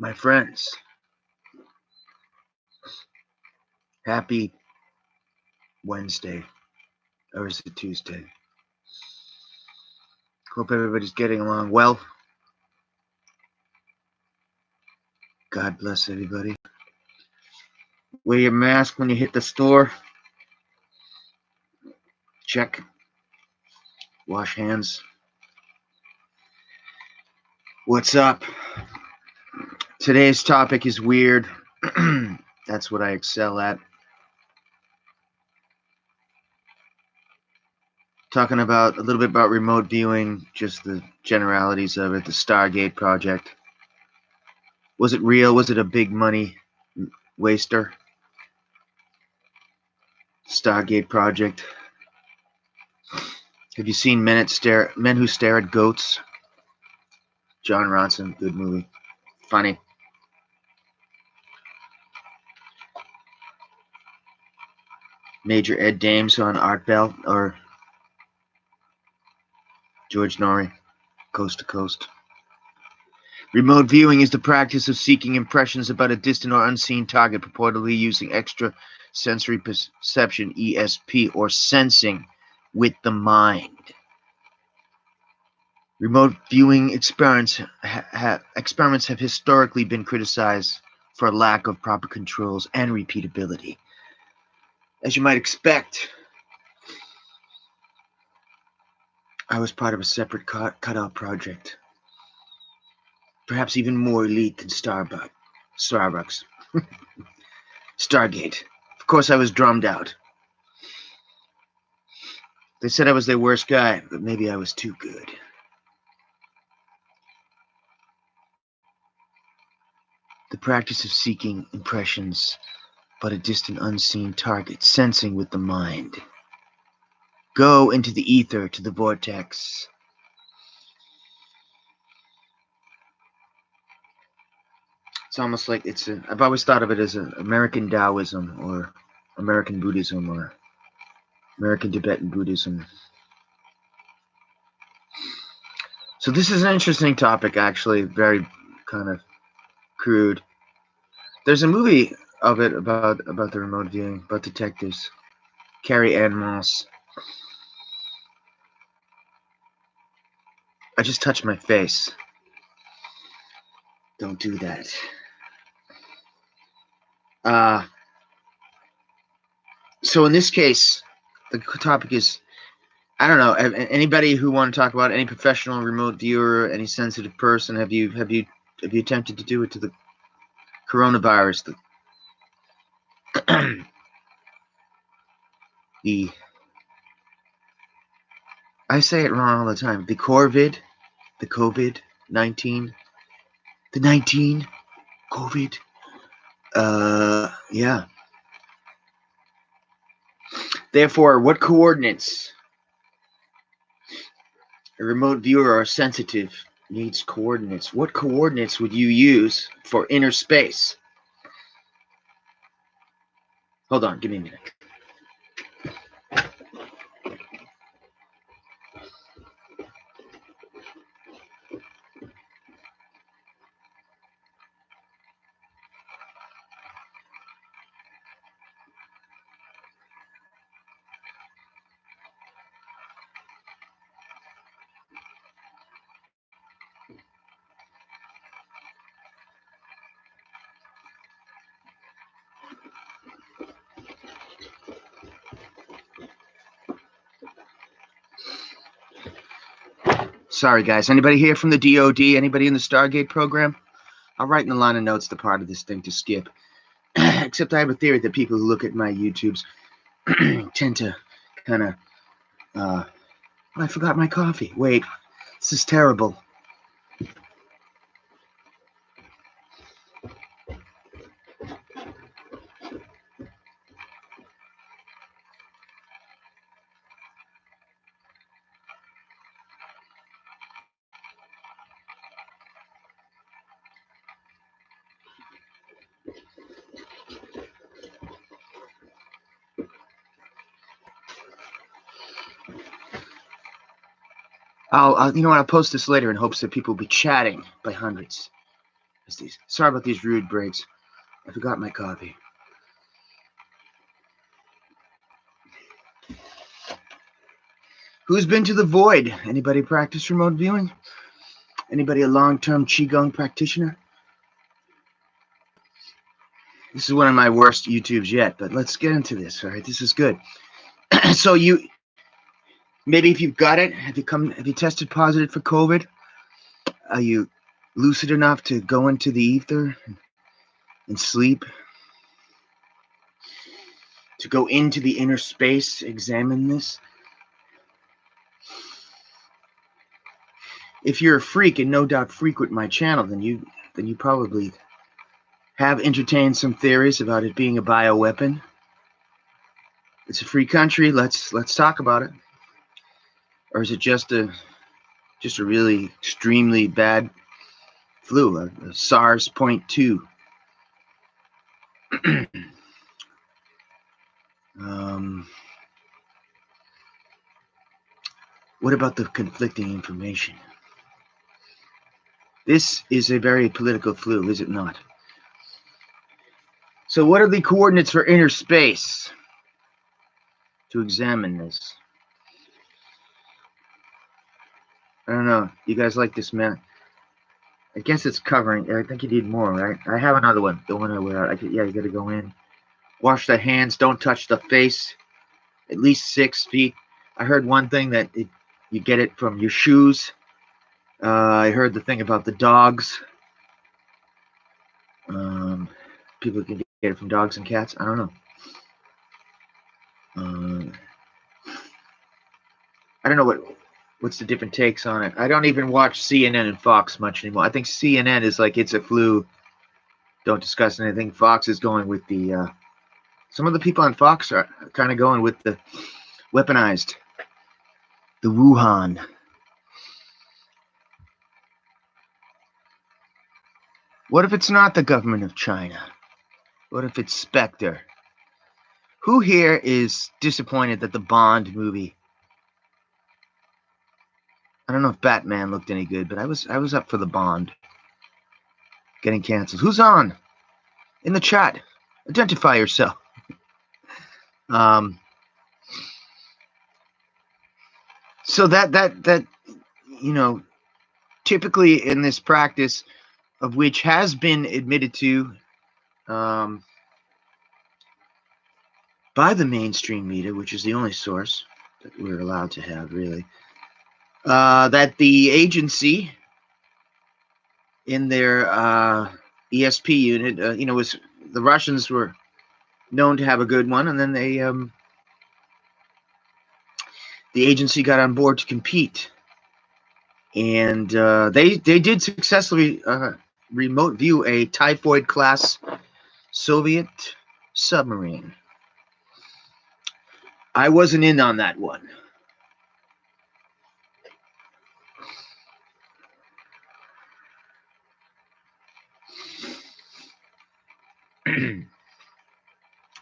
My friends, happy Wednesday, or is it Tuesday? Hope everybody's getting along well. God bless everybody. Wear your mask when you hit the store. Check. Wash hands. What's up? Today's topic is weird. That's what I excel at. Talking about a little bit about remote viewing, just the generalities of it, the Stargate project. Was it real? Was it a big money waster? Stargate project. Have you seen Men Who Stare at Goats? John Ronson, good movie. Funny. Major Ed Dames on Art Bell, or George Norrie, Coast to Coast. Remote viewing is the practice of seeking impressions about a distant or unseen target, purportedly using extrasensory perception, ESP, or sensing with the mind. Remote viewing experiments have historically been criticized for a lack of proper controls and repeatability. As you might expect, I was part of a separate cutout project, perhaps even more elite than Starbucks. Stargate. Of course, I was drummed out. They said I was their worst guy, but maybe I was too good. The practice of seeking impressions but a distant unseen target, sensing with the mind. Go into the ether, to the vortex. It's almost like I've always thought of it as an American Taoism or American Buddhism or American Tibetan Buddhism. So this is an interesting topic, actually, very kind of crude. There's a movie of it about the remote viewing, about detectives. Carrie Ann Moss. I just touched my face. Don't do that. So in this case, the topic is, I don't know, anybody who want to talk about any professional remote viewer, any sensitive person, have you attempted to do it to the coronavirus, I say it wrong all the time, the COVID-19, the 19, COVID, yeah. Therefore, what coordinates? A remote viewer or sensitive needs coordinates. What coordinates would you use for inner space? Hold on, give me a minute. Sorry, guys. Anybody here from the DOD? Anybody in the Stargate program? I'll write in the line of notes the part of this thing to skip. Except I have a theory that people who look at my YouTubes tend to kind of... I forgot my coffee. Wait, this is terrible. You know what? I'll post this later in hopes that people will be chatting by hundreds Sorry about these rude breaks. I forgot my coffee. Who's been to the void? Anybody practice remote viewing? Anybody a long-term Qigong practitioner? This is one of my worst YouTubes yet, but let's get into this, all right? This is good. So maybe if you've got it, have you tested positive for COVID? Are you lucid enough to go into the ether and sleep? To go into the inner space, examine this? If you're a freak and no doubt frequent my channel, then you probably have entertained some theories about it being a bioweapon. It's a free country. Let's talk about it. Or is it just a really extremely bad flu, a SARS.2? What about the conflicting information? This is a very political flu, is it not? So what are the coordinates for inner space? To examine this. I don't know. You guys like this map? I guess it's covering. I think you need more, right? I have another one. The one I wear. Yeah, you got to go in. Wash the hands. Don't touch the face. At least 6 feet. I heard one thing that you get it from your shoes. I heard the thing about the dogs. People can get it from dogs and cats. I don't know. I don't know what's the different takes on it. I don't even watch CNN and Fox much anymore. I think CNN is like, it's a flu. Don't discuss anything. Fox is going with the... some of the people on Fox are kind of going with the weaponized. The Wuhan. What if it's not the government of China? What if it's Spectre? Who here is disappointed that the Bond movie... I don't know if Batman looked any good, but I was up for the Bond getting canceled. Who's on? In the chat. Identify yourself. So that you know, typically in this practice, of which has been admitted to by the mainstream media, which is the only source that we're allowed to have, really, that the agency in their ESP unit, you know, was the Russians were known to have a good one, and then they the agency got on board to compete, and they did successfully remote view a Typhoid class Soviet submarine. I wasn't in on that one.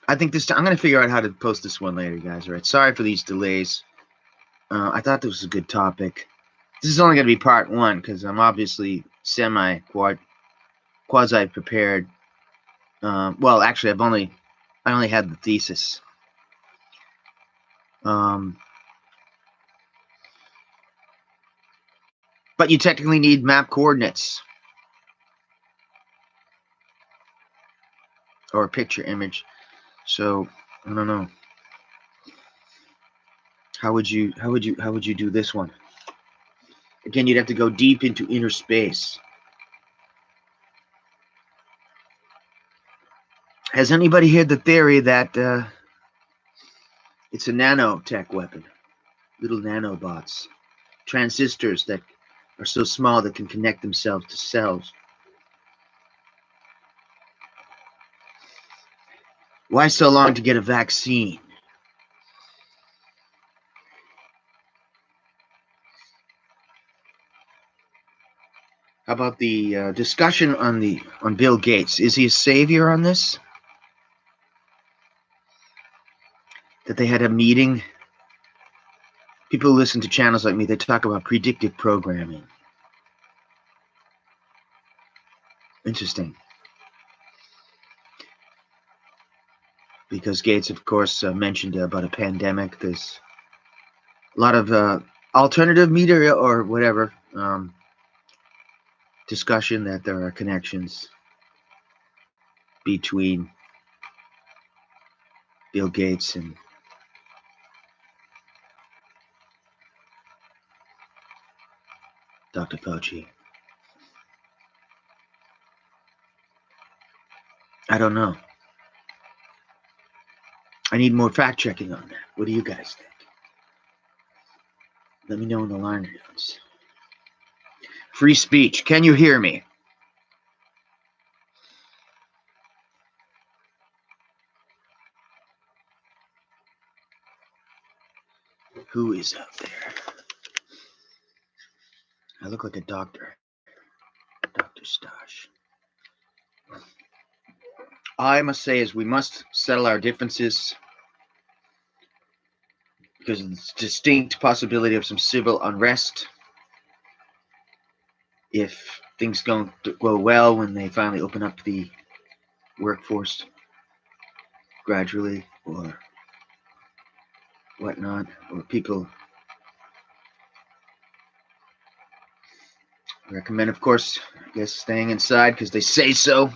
I think this time I'm going to figure out how to post this one later, guys. All right. Sorry for these delays. I thought this was a good topic. This is only going to be part 1 because I'm obviously quasi prepared. Well, actually, I only had the thesis. But you technically need map coordinates or a picture image. So I don't know. How would you do this one? Again, you'd have to go deep into inner space. Has anybody heard the theory that it's a nanotech weapon? Little nanobots. Transistors that are so small that can connect themselves to cells. Why so long to get a vaccine? How about the discussion on Bill Gates? Is he a savior on this? That they had a meeting. People who listen to channels like me, they talk about predictive programming. Interesting. Because Gates, of course, mentioned about a pandemic. There's a lot of alternative media or whatever discussion that there are connections between Bill Gates and Dr. Fauci. I don't know. I need more fact checking on that. What do you guys think? Let me know in the liner notes. Free speech. Can you hear me? Who is out there? I look like a doctor. Dr. Stosh. All I must say is we must settle our differences because of the distinct possibility of some civil unrest if things don't go well when they finally open up the workforce gradually or whatnot, or people recommend, of course, I guess, staying inside because they say so.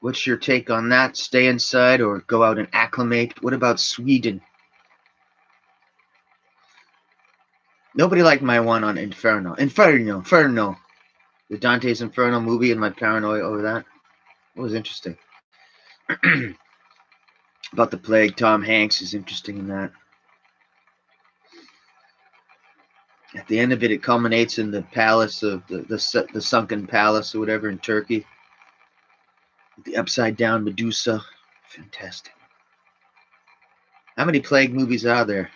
What's your take on that? Stay inside or go out and acclimate? What about Sweden? Nobody liked my one on Inferno. The Dante's Inferno movie and my paranoia over that. It was interesting. About the plague, Tom Hanks is interesting in that. At the end of it, it culminates in the palace of the sunken palace or whatever in Turkey. The upside down Medusa. Fantastic. How many plague movies are there?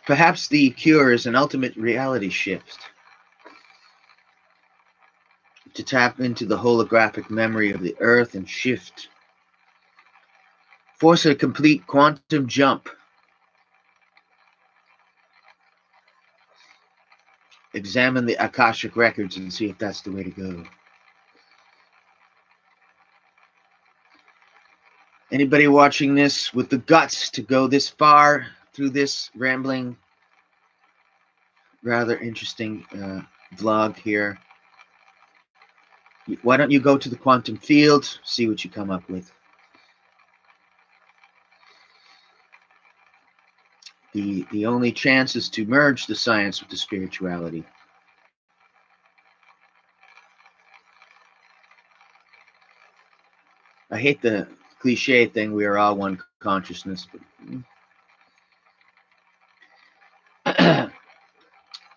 Perhaps the cure is an ultimate reality shift. To tap into the holographic memory of the earth and shift. Force a complete quantum jump. Examine the Akashic records and see if that's the way to go. Anybody watching this with the guts to go this far through this rambling, rather interesting vlog here? Why don't you go to the quantum field, see what you come up with? The only chance is to merge the science with the spirituality. I hate the cliche thing, we are all one consciousness. But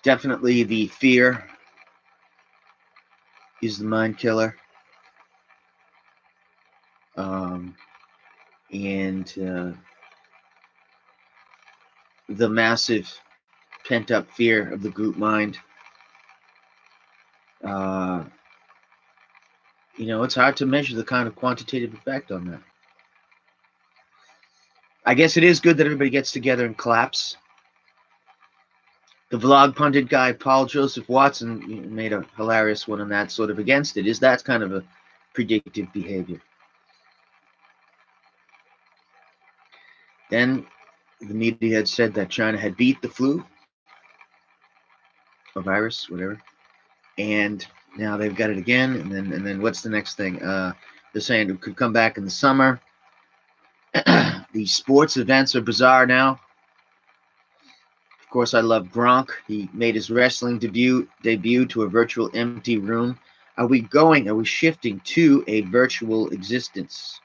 definitely the fear is the mind killer. And the massive pent-up fear of the group mind. It's hard to measure the kind of quantitative effect on that. I guess it is good that everybody gets together and claps. The vlog pundit guy, Paul Joseph Watson, made a hilarious one on that, sort of against it. Is that kind of a predictive behavior? Then the media had said that China had beat the flu or virus, whatever, and now they've got it again. And then what's the next thing? They're saying it could come back in the summer. The sports events are bizarre now. Of course, I love Gronk. He made his wrestling debut to a virtual empty room. Are we shifting to a virtual existence?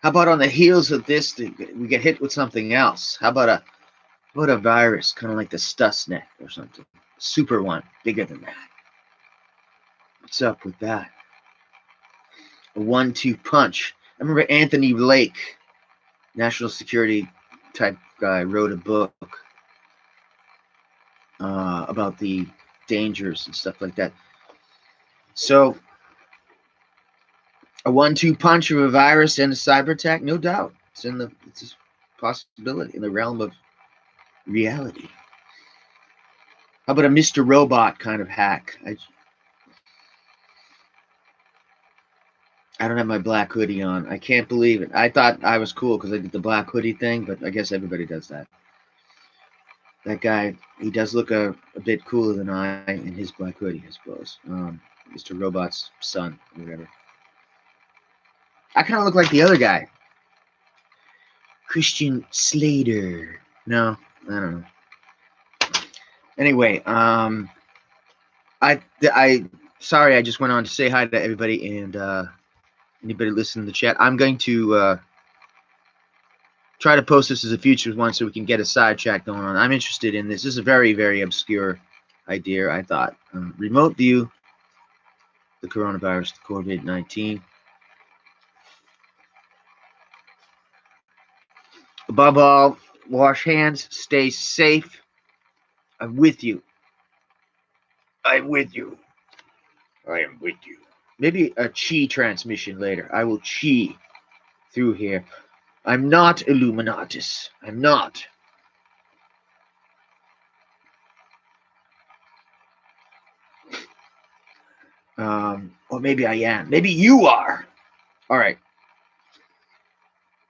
How about on the heels of this, we get hit with something else? How about a virus, kind of like the Stuxnet or something? Super one, bigger than that. What's up with that? A 1-2 punch. I remember Anthony Lake, national security type guy, wrote a book about the dangers and stuff like that. So A 1-2 punch of a virus and a cyber attack? No doubt. It's a possibility in the realm of reality. How about a Mr. Robot kind of hack? I don't have my black hoodie on. I can't believe it. I thought I was cool because I did the black hoodie thing, but I guess everybody does that. That guy, he does look a bit cooler than I in his black hoodie, I suppose. Mr. Robot's son, or whatever. I kind of look like the other guy. Christian Slater. No, I don't know. Anyway, sorry, I just went on to say hi to everybody and anybody listening to the chat. I'm going to try to post this as a future one so we can get a sidetrack going on. I'm interested in this. This is a very, very obscure idea, I thought. Remote view the coronavirus, the COVID-19. Above all, wash hands, stay safe. I'm with you. I'm with you. I am with you. Maybe a chi transmission later. I will chi through here. I'm not Illuminatus. I'm not. Or maybe I am. Maybe you are. All right.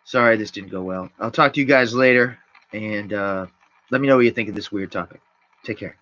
Sorry this didn't go well. I'll talk to you guys later, and let me know what you think of this weird topic. Take care.